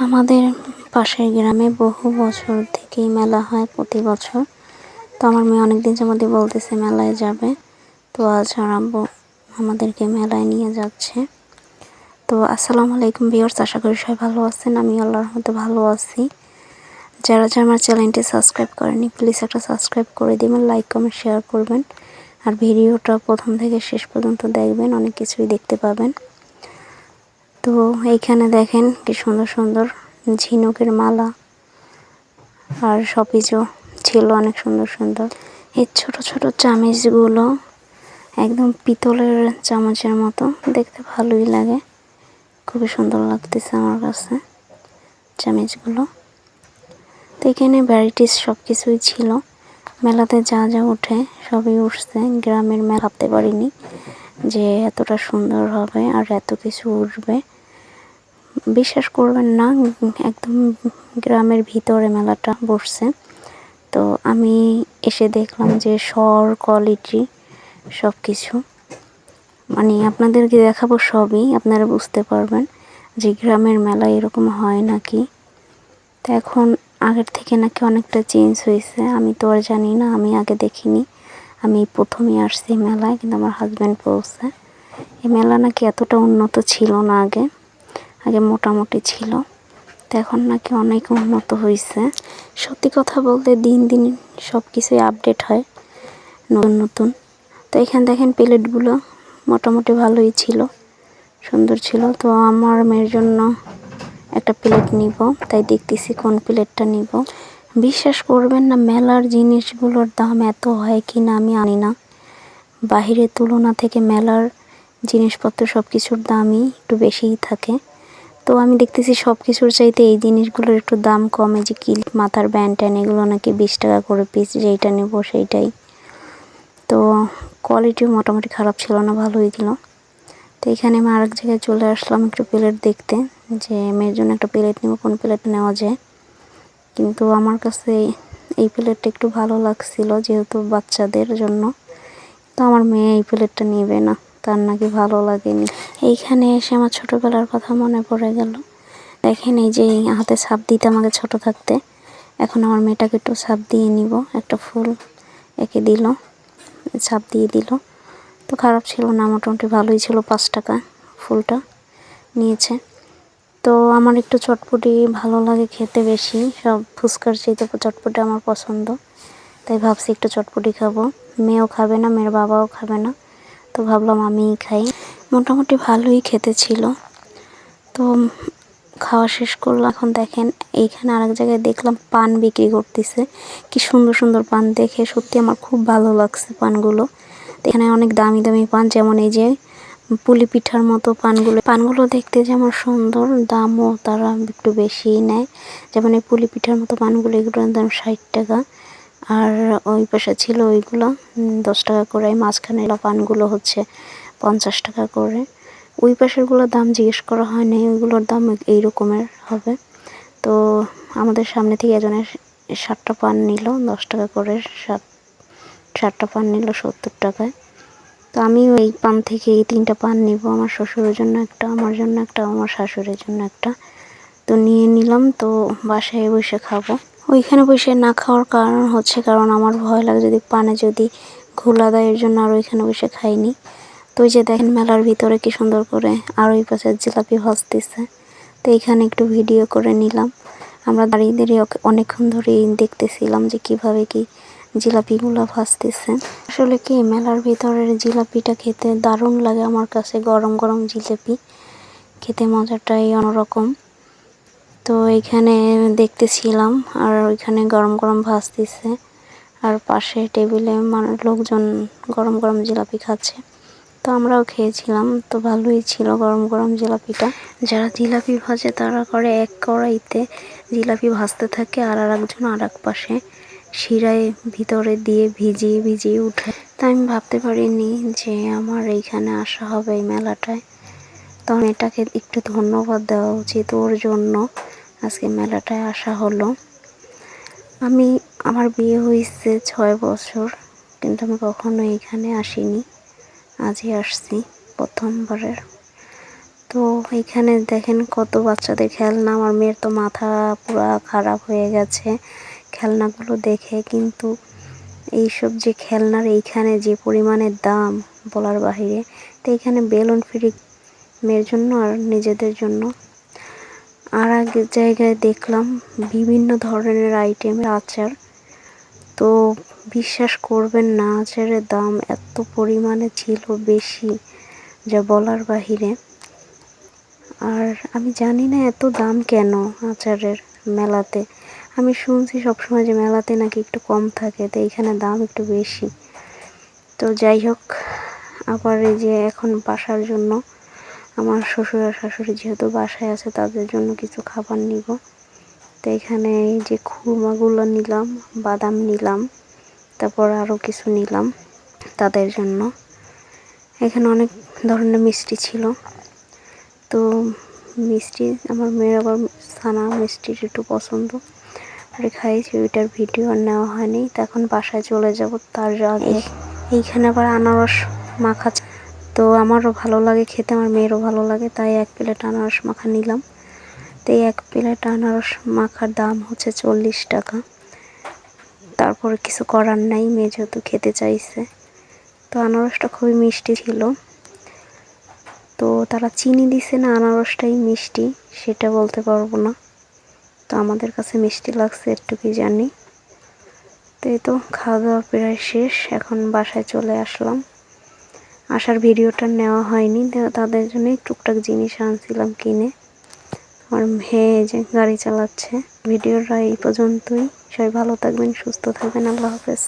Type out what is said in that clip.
আমাদের পাশের গ্রামে বহু বছর থেকেই মেলা হয় প্রতি বছর। তো আমার মেয়ে অনেকদিন যাবত বলতেছে মেলায় যাবে। তো আজ আর আব্বু আমাদেরকে মেলায় নিয়ে যাচ্ছে। তো আসসালামু আলাইকুম ভিউয়ার্স, আশা করি সবাই ভালো আছেন। আমি আল্লাহর রহমতে ভালো আছি। যারা আমার চ্যানেলটি সাবস্ক্রাইব করেনি প্লিজ একটা সাবস্ক্রাইব করে দিবেন, লাইক কমেন্ট শেয়ার করবেন, আর ভিডিওটা প্রথম থেকে শেষ পর্যন্ত দেখবেন, অনেক কিছুই দেখতে পাবেন। তো এইখানে দেখেন কি সুন্দর সুন্দর ঝিনুকের মালা আর শপিজও ছিল, অনেক সুন্দর সুন্দর। এই ছোট ছোট চামিচগুলো একদম পিতলের চামচের মতো, দেখতে ভালোই লাগে, খুবই সুন্দর লাগতেছে আমার কাছে চামিচগুলো। তো এখানে ভ্যারাইটিস সব কিছুই ছিল। মেলাতে যা যা ওঠে সবই উঠছে। গ্রামের মেলা ভাবতে পারিনি যে এতটা সুন্দর হবে আর এত কিছু উঠবে। বিশ্বাস করবেন না, একদম গ্রামের ভিতরে মেলাটা বসছে। তো আমি এসে দেখলাম যে কোয়ালিটি সব কিছু, মানে আপনাদেরকে দেখাবো সবই, আপনারা বুঝতে পারবেন যে গ্রামের মেলা এরকম হয় নাকি। তো এখন আগের থেকে নাকি অনেকটা চেঞ্জ হয়েছে, আমি তো আর জানি না, আমি আগে দেখিনি, আমি প্রথমেই আসছি মেলায়, কিন্তু আমার হাজব্যান্ড বলছে এই মেলা নাকি এতটা উন্নত ছিল না আগে, আগে মোটামুটি ছিল, তো এখন নাকি অনেক উন্নত হয়েছে। সত্যি কথা বলতে দিন দিন সব কিছুই আপডেট হয়, নতুন নতুন। তো এখানে দেখেন প্লেটগুলো মোটামুটি ভালোই ছিল, সুন্দর ছিল। তো আমার মেয়ের জন্য একটা প্লেট নিব, তাই দেখতেছি কোন প্লেটটা নিব। বিশ্বাস করবেন না, মেলার জিনিসগুলোর দাম এত হয় কি না আমি জানি না। বাহিরের তুলনা থেকে মেলার জিনিসপত্র সব কিছুর দামই একটু বেশিই থাকে। তো আমি দেখতেছি সব কিছুর চাইতে এই জিনিসগুলোর একটু দাম কমে, যে ক্লিপ, মাথার ব্যান্ড ট্যান, এগুলো নাকি 20 টাকা করে পিস, যেইটা নেব সেইটাই। তো কোয়ালিটিও মোটামুটি খারাপ ছিল না, ভালোই ছিল। তো এখানে আমি আরেক জায়গায় চলে আসলাম একটু প্লেট দেখতে, যে মেয়ের জন্য একটা প্লেট নেব, কোন প্লেট নেওয়া যায়। কিন্তু আমার কাছে এই প্লেটটা একটু ভালো লাগছিল, যেহেতু বাচ্চাদের জন্য। তো আমার মেয়ে এই প্লেটটা নেবে না, তার নাকি ভালো লাগেনি। এইখানে এসে আমার ছোটোবেলার কথা মনে পড়ে গেল। দেখেন এই যে হাতে ছাপ দিতে আমাকে ছোট থাকতে, এখন আমার মেয়েটাকে একটু ছাপ দিয়ে নিব, একটা ফুল এঁকে দিল, ছাপ দিয়ে দিল। তো খারাপ ছিল না, মোটামুটি ভালোই ছিল, 5 টাকা ফুলটা নিয়েছে। তো আমার একটু চটপটি ভালো লাগে খেতে বেশি, সব ফুচকার চাইতে চটপটি আমার পছন্দ, তাই ভাবছি একটু চটপটি খাবো। মেয়েও খাবে না, মেয়ের বাবাও খাবে না, তো ভাবলাম আমিই খাই। মোটামুটি ভালোই খেতে ছিল। তো খাওয়া শেষ করলাম। এখন দেখেন এইখানে আরেক জায়গায় দেখলাম পান বিক্রি করতেছে, কি সুন্দর সুন্দর পান, দেখে সত্যি আমার খুব ভালো লাগছে পানগুলো। এখানে অনেক দামি দামি পান, যেমন এই যে পুলি পিঠার মতো পানগুলো দেখতে যেমন সুন্দর, দামও তারা একটু বেশিই নেয়। যেমন এই পুলি পিঠার মতো পানগুলো, এগুলোর দাম 60 টাকা, আর ওই পাশে ছিল ওইগুলো 10 টাকা করে। মাঝখানে পানগুলো হচ্ছে 50 টাকা করে। ওই পাশেরগুলোর দাম জিজ্ঞেস করা হয়নি, ওইগুলোর দাম এই রকমের হবে। তো আমাদের সামনে থেকে একজনের 7টা পান নিল 10 টাকা করে, 7টা পান নিল 70 টাকায়। তো আমি এই পান থেকে এই 3টা পান নিব, আমার শ্বশুরের জন্য একটা, আমার জন্য একটা, আমার শাশুড়ির জন্য একটা। তো নিয়ে নিলাম। তো বাসায় বসে খাবো। ওইখানে বসে না খাওয়ার কারণ হচ্ছে, কারণ আমার ভয় লাগে যদি পানে যদি ঘোলা দেয়, এর জন্য আর ওইখানে বসে খাইনি। তো ওই যে দেখেন মেলার ভিতরে কি সুন্দর করে আর ওই পাশে জিলাপি ভাজতেছে। তো এইখানে একটু ভিডিও করে নিলাম। আমরা দাঁড়িয়ে দাঁড়িয়ে অনেকক্ষণ ধরেই দেখতেছিলাম যে কিভাবে কি জিলাপিগুলো ভাজতেছে। আসলে কি মেলার ভিতরের জিলাপিটা খেতে দারুণ লাগে আমার কাছে, গরম গরম জিলাপি খেতে মজাটাই অন্যরকম। তো এইখানে দেখতেছিলাম, আর ওইখানে গরম গরম ভাজতেছে, আর পাশে টেবিলে লোকজন গরম গরম জিলাপি খাচ্ছে। তো আমরাও খেয়েছিলাম, তো ভালোই ছিল গরম গরম জিলাপিটা। যারা জিলাপি ভাজে তারা করে এক কড়াইতে জিলাপি ভাজতে থাকে, আর একজন আর এক পাশে শিরায় ভিতরে দিয়ে ভিজিয়ে ভিজিয়ে উঠে। তা আমি ভাবতে পারিনি যে আমার এইখানে আসা হবে এই মেলাটায়। তো এটাকে একটু ধন্যবাদ দেওয়া উচিত, ওর জন্য আজকে মেলাটায় আসা হলো। আমার বিয়ে হয়েছে 6 বছর, কিন্তু আমি কখনো এইখানে আসিনি, আজই আসছি প্রথমবারের। তো এখানে দেখেন কত বাচ্চাদের খেলনা। আমার মেয়ের তো মাথা পুরা খারাপ হয়ে গেছে খেলনাগুলো দেখে। কিন্তু এইসব যে খেলনার এইখানে যে পরিমাণের দাম বলার বাহিরে। তো এখানে বেলুন ফ্রি মেয়ের জন্য আর নিজেদের জন্য। আর এক জায়গায় দেখলাম বিভিন্ন ধরনের আইটেমের আচার। তো বিশ্বাস করবেন না, আচারের দাম এত পরিমাণে ছিল বেশি যা বলার বাহিরে। আর আমি জানি না এত দাম কেন আচারের মেলাতে। আমি শুনছি সবসময় যে মেলাতে নাকি একটু কম থাকে, তো এইখানে দাম একটু বেশি। তো যাই হোক, আবার এই যে এখন বাসার জন্য আমার শ্বশুর আর শাশুড়ি যেহেতু বাসায় আছে তাদের জন্য কিছু খাবার নিব। তো এখানে এই যে খুরমাগুলো নিলাম, বাদাম নিলাম, তারপর আরও কিছু নিলাম তাদের জন্য। এখানে অনেক ধরনের মিষ্টি ছিল। তো মিষ্টি আমার মেয়ের আবার ছানা মিষ্টির একটু পছন্দ, আর খাইছি। ওইটার ভিডিও আর নেওয়া হয়নি। তো এখন বাসায় চলে যাব। তার আগে এইখানে আবার আনারস মাখা, তো আমারও ভালো লাগে খেতে, আমার মেয়েরও ভালো লাগে, তাই 1 প্লেট আনারস মাখা নিলাম। তো এই 1 প্লেট আনারস মাখার দাম হচ্ছে 40 টাকা। তারপরে কিছু করার নাই, মেয়ে যেহেতু খেতে চাইছে। তো আনারসটা খুবই মিষ্টি ছিল। তো তারা চিনি দিছে না আনারসটাই মিষ্টি সেটা বলতে পারবো না। তো আমাদের কাছে মিষ্টি লাগছে একটুকুই জানি। তো এই তো খাওয়া দাওয়া প্রায় শেষ, এখন বাসায় চলে আসলাম। আসার ভিডিওটা নেওয়া হয়নি, তাদের জন্য টুকটাক জিনিস আনছিলাম কিনে। আমার মেয়ে যে গাড়ি চালাচ্ছে। ভিডিওটা এই পর্যন্তই। সবাই ভালো থাকবেন, সুস্থ থাকবেন। আল্লাহ হাফেজ।